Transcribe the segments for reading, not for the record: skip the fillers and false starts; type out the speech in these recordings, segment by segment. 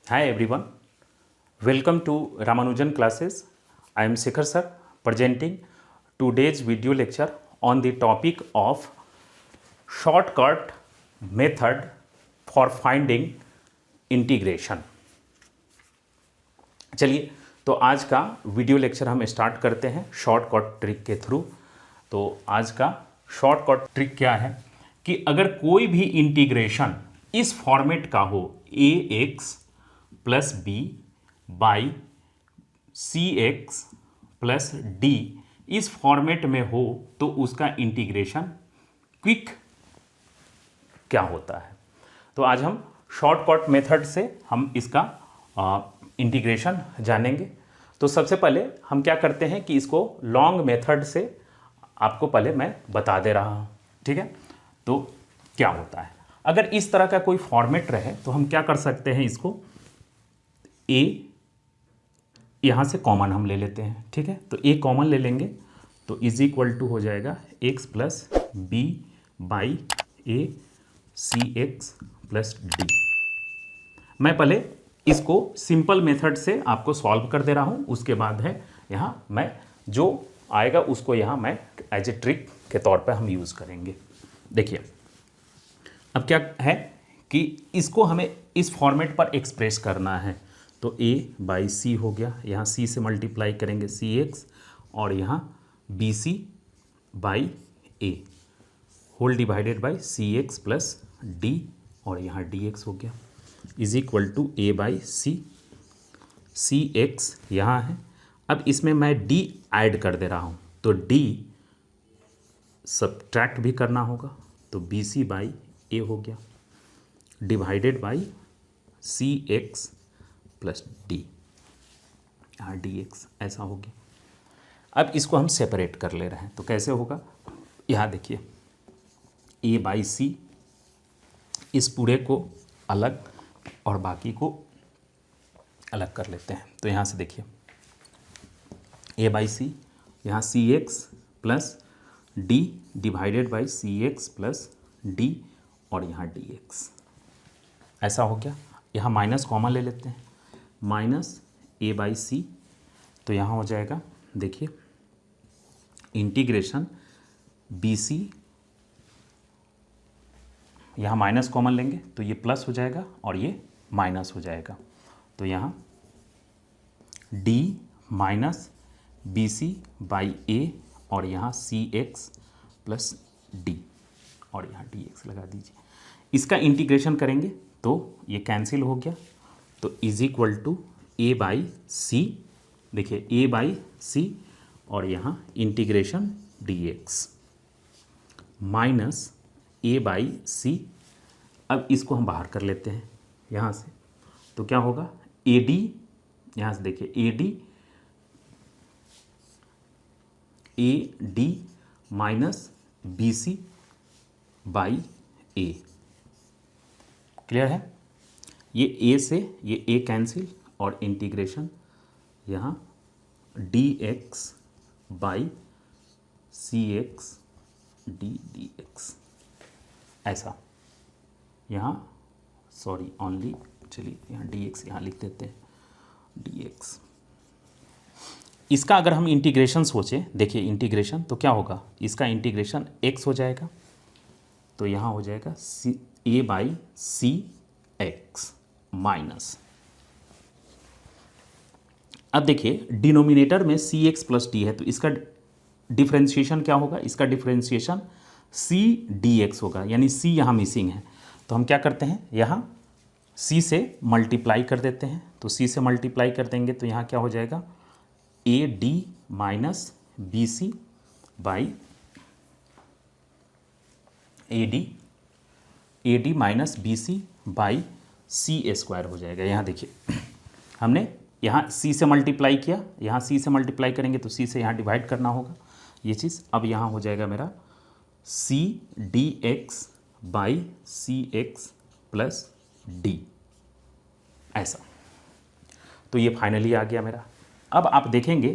Hi everyone, welcome to Ramanujan classes. I am Shekhar sir presenting today's video lecture on the topic of shortcut method for finding integration. चलिए तो आज का video lecture हम start करते हैं shortcut trick के through. तो आज का शॉर्टकट ट्रिक क्या है कि अगर कोई भी इंटीग्रेशन इस फॉर्मेट का हो A X plus B by C x plus D इस फॉर्मेट में हो तो उसका इंटीग्रेशन क्विक क्या होता है। तो आज हम शॉर्टकट मेथड से हम इसका इंटीग्रेशन जानेंगे। तो सबसे पहले हम क्या करते हैं कि इसको लॉन्ग मेथड से आपको पहले मैं बता दे रहा हूँ, ठीक है। तो क्या होता है अगर इस तरह का कोई फॉर्मेट रहे तो हम क्या कर सकते हैं, इसको ए यहाँ से कॉमन हम ले लेते हैं, ठीक है। तो ए कॉमन ले लेंगे तो इज इक्वल टू हो जाएगा X plus B by A C x plus D. मैं पहले इसको सिंपल मेथड से आपको सॉल्व कर दे रहा हूँ, उसके बाद है यहाँ मैं जो आएगा उसको यहाँ मैं एज ए ट्रिक के तौर पे हम यूज़ करेंगे। देखिए अब क्या है कि इसको हमें इस फॉर्मेट पर एक्सप्रेस करना है। तो a बाई सी हो गया, यहाँ c से मल्टीप्लाई करेंगे सी एक्स और यहाँ B C by A whole divided by C x plus D और यहाँ डी एक्स हो गया is equal to A by C X यहाँ है। अब इसमें मैं d ऐड कर दे रहा हूँ तो d सब्ट्रैक्ट भी करना होगा तो बी सी बाई ए हो गया divided by C x plus D यहाँ डी एक्स ऐसा हो गया। अब इसको हम सेपरेट कर ले रहे हैं तो कैसे होगा, यहाँ देखिए ए बाई सी इस पूरे को अलग और बाकी को अलग कर लेते हैं। तो यहाँ से देखिए ए बाई सी यहाँ C x plus D divided by C x plus D और यहाँ डी एक्स ऐसा हो गया। यहाँ माइनस कॉमन ले लेते हैं, माइनस ए बाई सी तो यहाँ हो जाएगा देखिए इंटीग्रेशन बी सी, यहाँ माइनस कॉमन लेंगे तो ये प्लस हो जाएगा और ये माइनस हो जाएगा। तो यहाँ D minus B C by A और यहाँ सी एक्स प्लस डी और यहाँ डी एक्स लगा दीजिए। इसका इंटीग्रेशन करेंगे तो ये कैंसिल हो गया तो is equal to A by C, देखिए ए बाई सी और यहाँ integration D X minus A by C. अब इसको हम बाहर कर लेते हैं यहाँ से तो क्या होगा ए डी, यहाँ से देखिए A D minus B C by A. Clear है, ये ए से ये ए कैंसिल और इंटीग्रेशन यहाँ D x by C X D X ऐसा, यहाँ सॉरी ओनली चलिए यहाँ डी एक्स यहाँ लिख देते हैं डी एक्स। इसका अगर हम इंटीग्रेशन सोचें, देखिए इंटीग्रेशन तो क्या होगा, इसका इंटीग्रेशन एक्स हो जाएगा तो यहाँ हो जाएगा सी A by C X minus. अब देखिए डिनोमिनेटर में सी एक्स प्लस डी है तो इसका डिफ्रेंशिएशन क्या होगा, इसका डिफ्रेंशिएशन सी डी एक्स होगा, यानी सी यहाँ मिसिंग है। तो हम क्या करते हैं यहाँ सी से मल्टीप्लाई कर देते हैं तो सी से मल्टीप्लाई कर देंगे तो यहाँ क्या हो जाएगा a D minus B C by a D minus B C by c a square हो जाएगा। यहाँ देखिए हमने यहाँ सी से मल्टीप्लाई किया, यहाँ सी से मल्टीप्लाई करेंगे तो सी से यहाँ डिवाइड करना होगा ये चीज़। अब यहाँ हो जाएगा मेरा c d x by C x plus d ऐसा। तो ये फाइनली आ गया मेरा। अब आप देखेंगे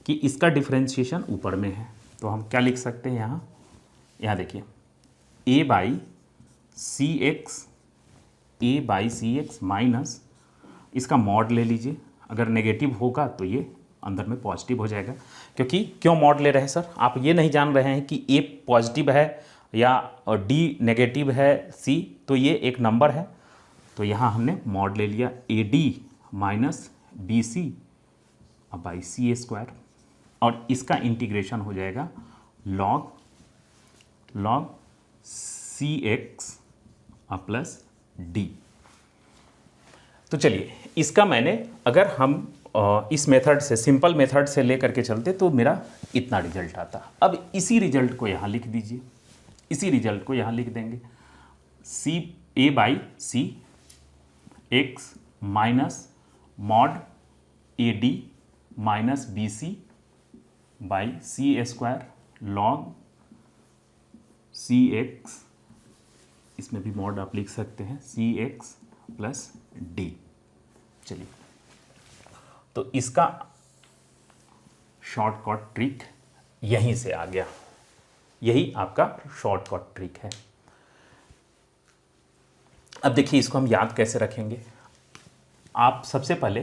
कि इसका डिफ्रेंशिएशन ऊपर में है तो हम क्या लिख सकते हैं यहाँ देखिए A by C X minus इसका मॉड ले लीजिए, अगर नेगेटिव होगा तो ये अंदर में पॉजिटिव हो जाएगा। क्योंकि क्यों मॉड ले रहे हैं सर, आप ये नहीं जान रहे हैं कि ए पॉजिटिव है या डी नेगेटिव है, सी, तो ये एक नंबर है, तो यहाँ हमने मॉड ले लिया a D minus B C by C square, और इसका इंटीग्रेशन हो जाएगा लॉग सी एक्स प्लस डी। तो चलिए इसका मैंने, अगर हम इस मेथड से, सिंपल मेथड से लेकर के चलते तो मेरा इतना रिजल्ट आता। अब इसी रिजल्ट को यहाँ लिख दीजिए, इसी रिजल्ट को यहाँ लिख देंगे, C A by C X minus mod A D minus B C by C square log C X, इसमें भी मॉड आप लिख सकते हैं, सी एक्स प्लस डी। चलिए, तो इसका शॉर्टकट ट्रिक यहीं से आ गया, यही आपका शॉर्टकट ट्रिक है। अब देखिए इसको हम याद कैसे रखेंगे। आप सबसे पहले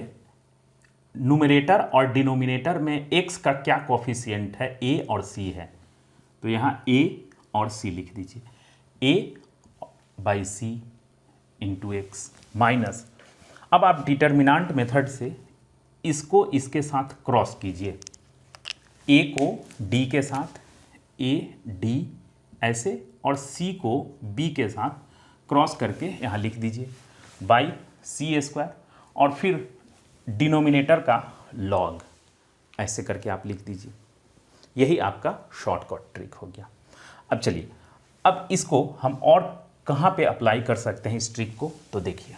न्यूमरेटर और डिनोमिनेटर में x का क्या कोफिशिएंट है, a और c है, तो यहाँ a और c लिख दीजिए, a by c into x minus, अब आप डिटर्मिनेंट मेथड से इसको इसके साथ क्रॉस कीजिए, a को d के साथ a d ऐसे, और c को b के साथ क्रॉस करके यहाँ लिख दीजिए बाई सी स्क्वायर, और फिर डिनोमिनेटर का लॉग ऐसे करके आप लिख दीजिए। यही आपका शॉर्टकट ट्रिक हो गया। अब चलिए, अब इसको हम और कहाँ पे अप्लाई कर सकते हैं इस ट्रिक को, तो देखिए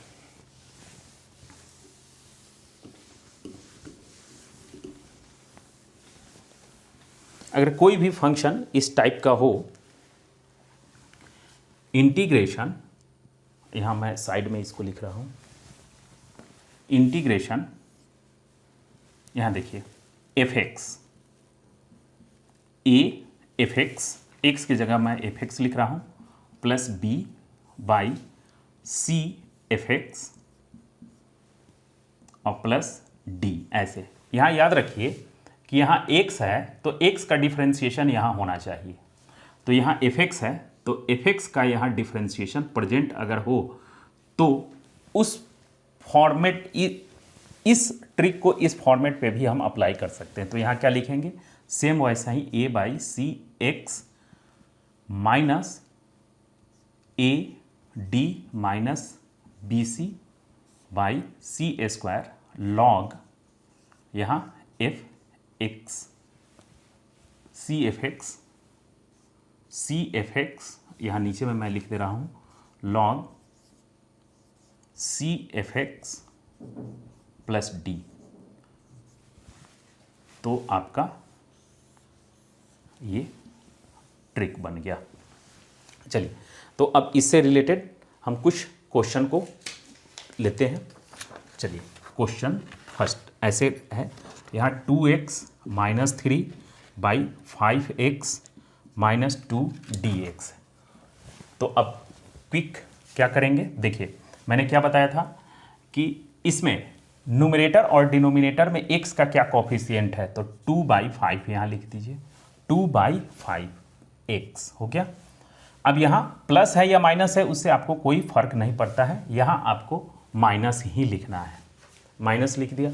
अगर कोई भी फंक्शन इस टाइप का हो, इंटीग्रेशन, यहाँ मैं साइड में इसको लिख रहा हूँ, इंटीग्रेशन, यहाँ देखिए f x, a f x, x की जगह मैं एफ एक्स लिख रहा हूँ, plus B by c F x और प्लस डी ऐसे। यहाँ याद रखिए कि यहाँ x है तो x का डिफरेंशिएशन यहाँ होना चाहिए, तो यहाँ fx है तो fx का यहाँ डिफरेंशिएशन प्रेजेंट अगर हो तो उस फॉर्मेट, इस ट्रिक को इस फॉर्मेट पे भी हम अप्लाई कर सकते हैं। तो यहाँ क्या लिखेंगे, सेम वैसा ही a by C X minus A D minus B C by C square log यहाँ F X C F X, यहाँ नीचे में मैं लिख दे रहा हूँ log C F X plus D. तो आपका ये ट्रिक बन गया। चलिए, तो अब इससे रिलेटेड हम कुछ क्वेश्चन को लेते हैं। चलिए, क्वेश्चन फर्स्ट ऐसे है, यहाँ 2x minus 3 by 5x minus 2 dx। तो अब क्विक क्या करेंगे, देखिए मैंने क्या बताया था कि इसमें न्यूमरेटर और डिनोमिनेटर में x का क्या कोफिशिएंट है, तो 2/5 यहाँ लिख दीजिए, 2/5x हो गया। अब यहाँ प्लस है या माइनस है उससे आपको कोई फर्क नहीं पड़ता है, यहाँ आपको माइनस ही लिखना है, माइनस लिख दिया।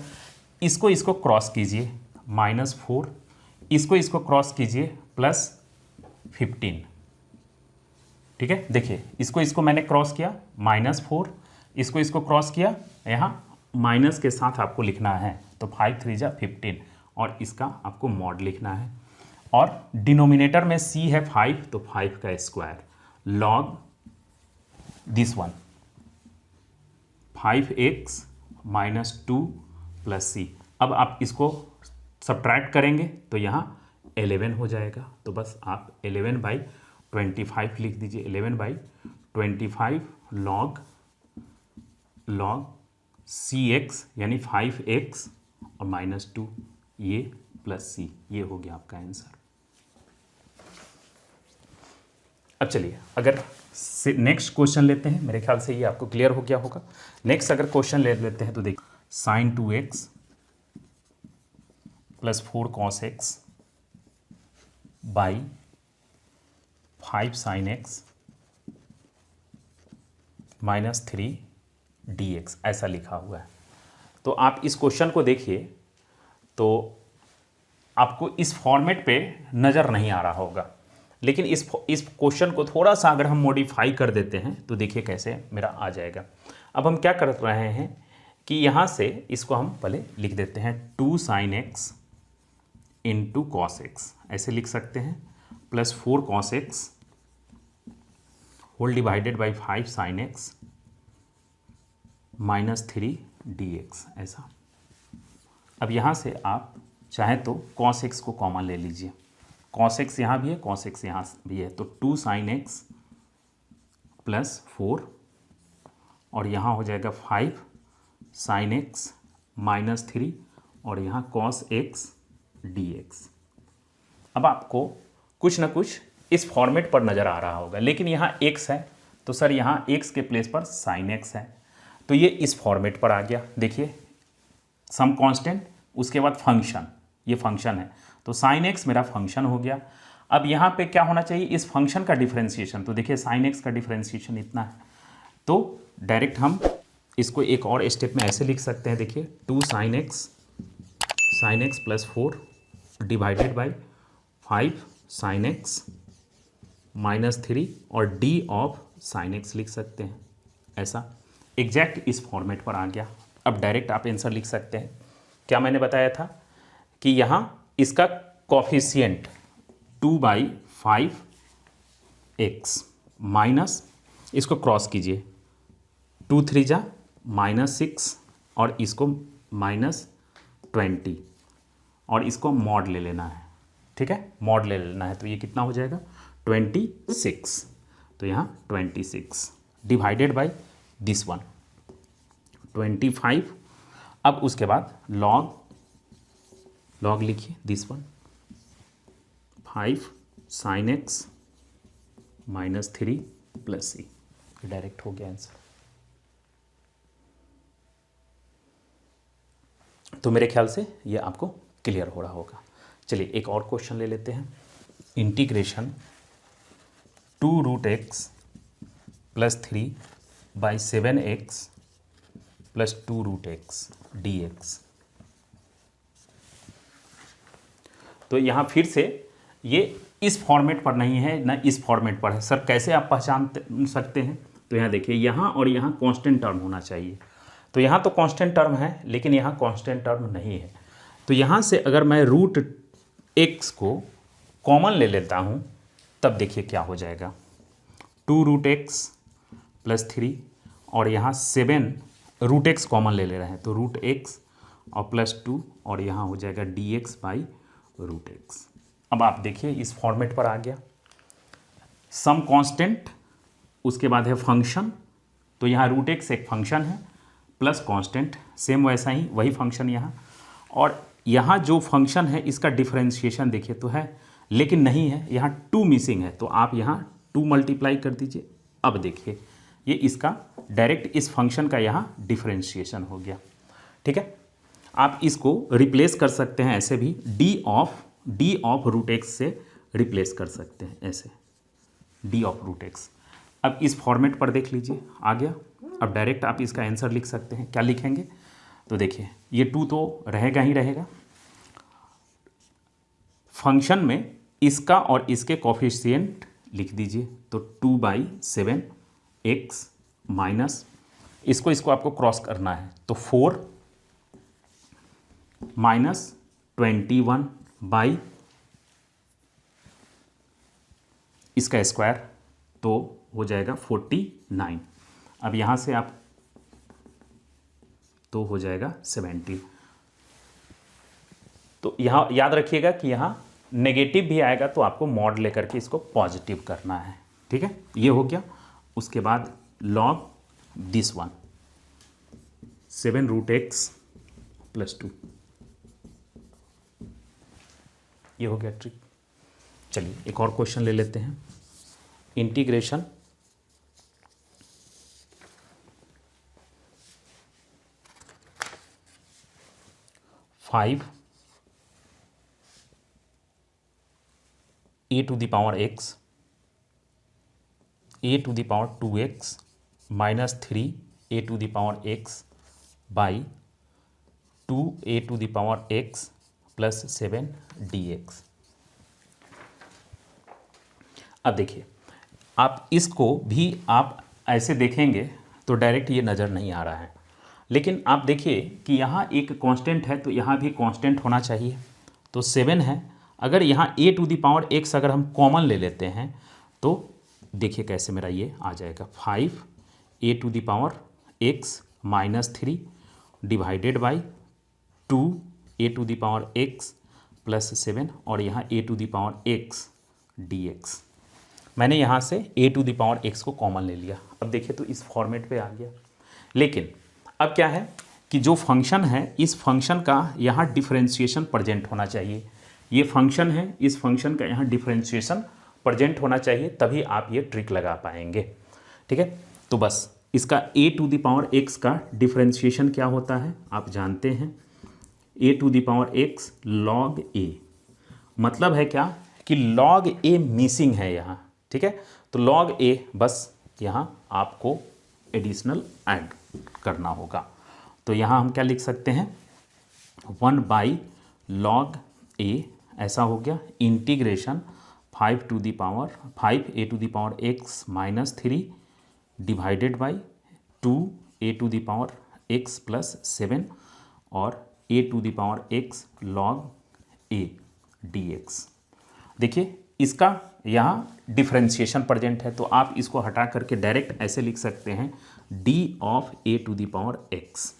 इसको क्रॉस कीजिए -4, इसको क्रॉस कीजिए +15, ठीक है। देखिए इसको मैंने क्रॉस किया -4, इसको क्रॉस किया, यहाँ माइनस के साथ आपको लिखना है, तो 5 3 जा 15, और इसका आपको मॉड लिखना है। और डिनोमिनेटर में c है 5, तो 5 का square log this one 5x minus 2 plus c। अब आप इसको सब्ट्रैक्ट करेंगे तो यहाँ 11 हो जाएगा, तो बस आप 11/25 लिख दीजिए, 11/25 लॉग cx यानी 5x और -2 ये प्लस c, ये हो गया आपका आंसर। अब चलिए अगर नेक्स्ट क्वेश्चन लेते हैं, मेरे ख्याल से ये आपको क्लियर हो गया होगा। नेक्स्ट अगर क्वेश्चन ले लेते हैं तो देखिए sine 2x plus 4 cos x by 5 sine x minus 3 dx, ऐसा लिखा हुआ है। तो आप इस क्वेश्चन को देखिए तो आपको इस फॉर्मेट पे नज़र नहीं आ रहा होगा, लेकिन इस क्वेश्चन को थोड़ा सा अगर हम मॉडिफाई कर देते हैं तो देखिए कैसे मेरा आ जाएगा। अब हम क्या कर रहे हैं कि यहाँ से इसको हम पहले लिख देते हैं 2 sine x into cos x, ऐसे लिख सकते हैं, plus 4 cos x whole divided by 5 sine x minus 3 dx, ऐसा। अब यहाँ से आप चाहें तो cos x को कॉमन ले लीजिए, cos x यहाँ भी है, cos x यहाँ भी है, तो 2 साइन x प्लस 4 और यहाँ हो जाएगा 5 साइन x माइनस 3 और यहाँ cos x dx। अब आपको कुछ ना कुछ इस फॉर्मेट पर नज़र आ रहा होगा, लेकिन यहाँ x है तो सर यहाँ x के प्लेस पर साइन x है, तो ये इस फॉर्मेट पर आ गया। देखिए सम कांस्टेंट, उसके बाद फंक्शन, ये फंक्शन है तो साइन एक्स मेरा फंक्शन हो गया। अब यहाँ पे क्या होना चाहिए, इस फंक्शन का डिफरेंशिएशन, तो देखिए साइन एक्स का डिफरेंशिएशन इतना है, तो डायरेक्ट हम इसको एक और स्टेप में ऐसे लिख सकते हैं। देखिए 2 sine x plus 4 divided by 5 sine x minus 3 और डी ऑफ साइन एक्स लिख सकते हैं, ऐसा एग्जैक्ट इस फॉर्मेट पर आ गया। अब डायरेक्ट आप आंसर लिख सकते हैं। क्या मैंने बताया था कि यहाँ इसका कोफिशिएंट 2/5x माइनस, इसको क्रॉस कीजिए, 2 3 जा -6 और इसको -20 और इसको मॉड ले लेना है, ठीक है, मॉड ले लेना है, तो ये कितना हो जाएगा 26, तो यहाँ 26 डिवाइडेड बाई दिस वन 25। अब उसके बाद लॉग लिखिए this one 5 sine x minus 3 plus c, direct हो गया आंसर। तो मेरे ख्याल से ये आपको क्लियर हो रहा होगा। चलिए एक और क्वेश्चन ले लेते हैं। Integration 2√x plus 3 by 7x plus 2√x dx। तो यहाँ फिर से ये इस फॉर्मेट पर नहीं है ना इस फॉर्मेट पर है। सर कैसे आप पहचान सकते हैं, तो यहाँ देखिए यहाँ और यहाँ कांस्टेंट टर्म होना चाहिए, तो यहाँ तो कांस्टेंट टर्म है लेकिन यहाँ कांस्टेंट टर्म नहीं है, तो यहाँ से अगर मैं √x को कॉमन ले लेता हूँ तब देखिए क्या हो जाएगा, 2√x प्लस 3 और यहाँ 7 √x कॉमन ले रहे हैं तो √x और प्लस 2 और यहाँ हो जाएगा dx बाई √x। अब आप देखिए इस फॉर्मेट पर आ गया, सम कांस्टेंट, उसके बाद है फंक्शन, तो यहाँ √x एक फंक्शन है प्लस कांस्टेंट, सेम वैसा ही वही फंक्शन यहाँ, और यहाँ जो फंक्शन है इसका डिफरेंशिएशन देखिए तो है लेकिन नहीं है, यहाँ 2 मिसिंग है, तो आप यहाँ 2 मल्टीप्लाई कर दीजिए। अब देखिए ये इसका डायरेक्ट इस फंक्शन का यहाँ डिफरेंशिएशन हो गया, ठीक है। आप इसको रिप्लेस कर सकते हैं ऐसे भी, डी ऑफ √x से रिप्लेस कर सकते हैं ऐसे, डी ऑफ √x। अब इस फॉर्मेट पर देख लीजिए आ गया। अब डायरेक्ट आप इसका आंसर लिख सकते हैं, क्या लिखेंगे, तो देखिए ये 2 तो रहेगा ही रहेगा, फंक्शन में इसका और इसके कोफिशिएंट लिख दीजिए, तो 2/7x माइनस इसको आपको क्रॉस करना है, तो 4 माइनस 21 बाई इसका स्क्वायर, तो हो जाएगा 49। अब यहाँ से आप तो हो जाएगा 70। तो यहाँ याद रखिएगा कि यहाँ नेगेटिव भी आएगा तो आपको मॉड लेकर के इसको पॉजिटिव करना है, ठीक है, ये हो गया। उसके बाद log this one 7√x plus 2, ये हो गया ट्रिक। चलिए एक और क्वेश्चन ले लेते हैं। Integration 5 a to the power x a to the power 2x minus 3 a to the power x by 2 a to the power x plus 7 dx। अब देखिए, आप इसको भी आप ऐसे देखेंगे तो डायरेक्ट ये नज़र नहीं आ रहा है, लेकिन आप देखिए कि यहाँ एक कांस्टेंट है तो यहाँ भी कांस्टेंट होना चाहिए, तो 7 है। अगर यहाँ a to the power x अगर हम कॉमन ले लेते हैं तो देखिए कैसे मेरा ये आ जाएगा, 5 a to the power x minus 3 divided by 2 a to the power x plus 7 और यहाँ a to the power x dx। मैंने यहाँ से a to the power x को कॉमन ले लिया। अब देखिए तो इस फॉर्मेट पे आ गया, लेकिन अब क्या है कि जो फंक्शन है इस फंक्शन का यहाँ डिफरेंशिएशन प्रेजेंट होना चाहिए। ये फंक्शन है, इस फंक्शन का यहाँ डिफरेंशिएशन प्रेजेंट होना चाहिए, तभी आप ये ट्रिक लगा पाएंगे। ठीक है, तो बस इसका a to the power x का डिफरेंशिएशन क्या होता है आप जानते हैं, a to the power x log a। मतलब है क्या कि log a मिसिंग है यहाँ। ठीक है, तो log a बस यहाँ आपको एडिशनल ऐड करना होगा। तो यहाँ हम क्या लिख सकते हैं, 1 बाई log a ऐसा हो गया, integration 5 a to the power x minus 3 divided by 2 a to the power x plus 7 और a to the power x log a dx। देखिए इसका यहाँ डिफरेंशिएशन प्रेजेंट है, तो आप इसको हटा करके डायरेक्ट ऐसे लिख सकते हैं d of a to the power x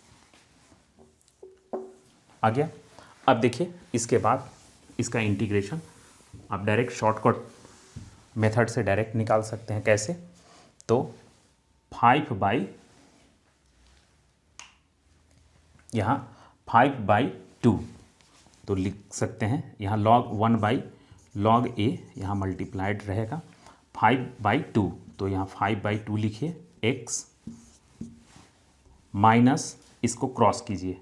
आ गया। अब देखिए इसके बाद इसका इंटीग्रेशन आप डायरेक्ट शॉर्टकट मेथड से डायरेक्ट निकाल सकते हैं। कैसे, तो 5 बाई यहाँ 5/2 तो लिख सकते हैं, यहाँ log 1 बाई log a यहाँ मल्टीप्लाइड रहेगा 5/2, तो यहाँ 5/2 लिखिए x माइनस इसको क्रॉस कीजिए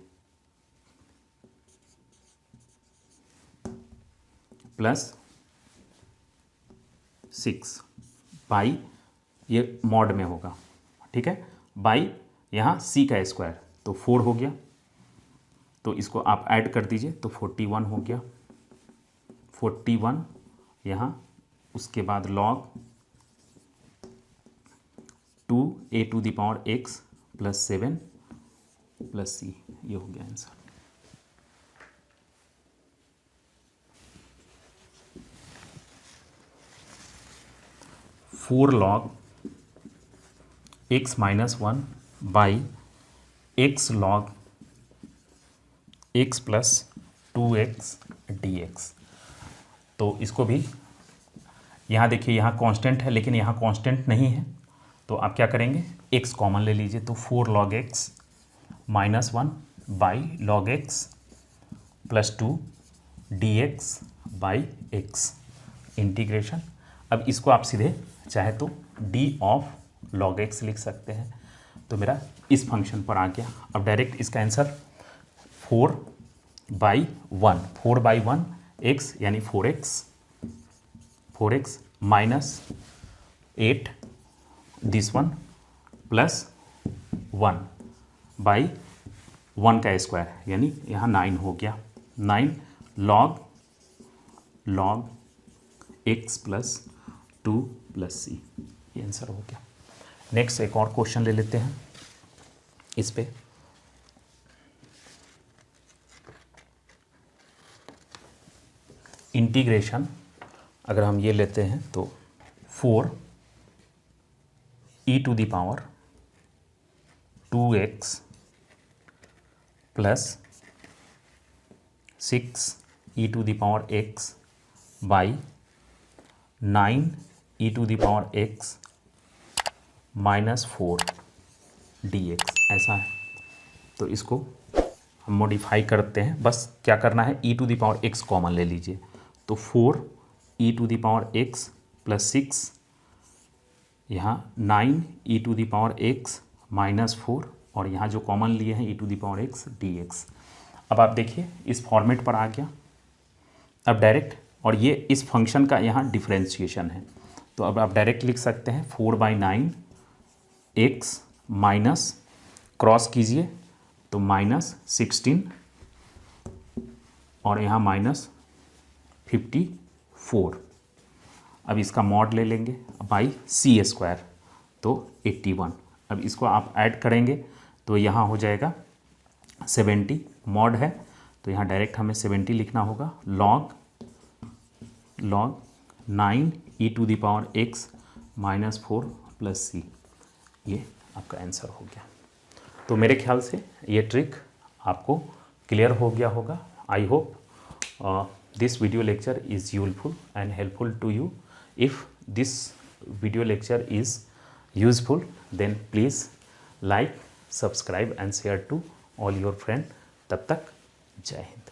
प्लस 6 बाई, ये मॉड में होगा, ठीक है, बाई यहाँ c का स्क्वायर तो 4 हो गया, तो इसको आप ऐड कर दीजिए तो 41 हो गया, 41 यहाँ, उसके बाद log 2 a to the power x plus 7 plus c, ये हो गया answer. Four log x minus 1 by x log x plus 2x dx। तो इसको भी यहाँ देखिए, यहाँ कांस्टेंट है लेकिन यहाँ कांस्टेंट नहीं है, तो आप क्या करेंगे x कॉमन ले लीजिए, तो 4 log x minus 1 by log x plus 2 dx by x integration. अब इसको आप सीधे चाहे तो d ऑफ log x लिख सकते हैं, तो मेरा इस फंक्शन पर आ गया। अब डायरेक्ट इसका आंसर 4/1 x यानी 4x minus 8 this one plus 1 by 1 का स्क्वायर यानी यहाँ 9 हो गया, 9 log x plus 2 plus c, ये आंसर हो गया। नेक्स्ट एक और क्वेश्चन ले लेते हैं इस पे। इंटीग्रेशन अगर हम ये लेते हैं तो 4 e to the power 2x plus 6 e to the power x by 9 e to the power x minus 4 dx ऐसा है। तो इसको हम मॉडिफाई करते हैं, बस क्या करना है e to the power x common ले लीजिए, तो 4 e to the power x plus 6 यहाँ 9 e to the power x minus 4 और यहाँ जो कॉमन लिए हैं e to the power x dx। अब आप देखिए इस फॉर्मेट पर आ गया अब डायरेक्ट, और ये इस फंक्शन का यहाँ डिफ्रेंशिएशन है। तो अब आप डायरेक्ट लिख सकते हैं 4/9 एक्स माइनस, क्रॉस कीजिए तो -16 और यहाँ -54। अब इसका मॉड ले लेंगे बाई c², तो 81। अब इसको आप ऐड करेंगे तो यहाँ हो जाएगा 70, मॉड है तो यहाँ डायरेक्ट हमें 70 लिखना होगा, log 9 e⁻x -4 + c। ये आपका आंसर हो गया। तो मेरे ख्याल से ये ट्रिक आपको क्लियर हो गया होगा। I hope this video lecture is useful and helpful to you. If this video lecture is useful then please like, subscribe and share to all your friend. तब तक जय हिंद।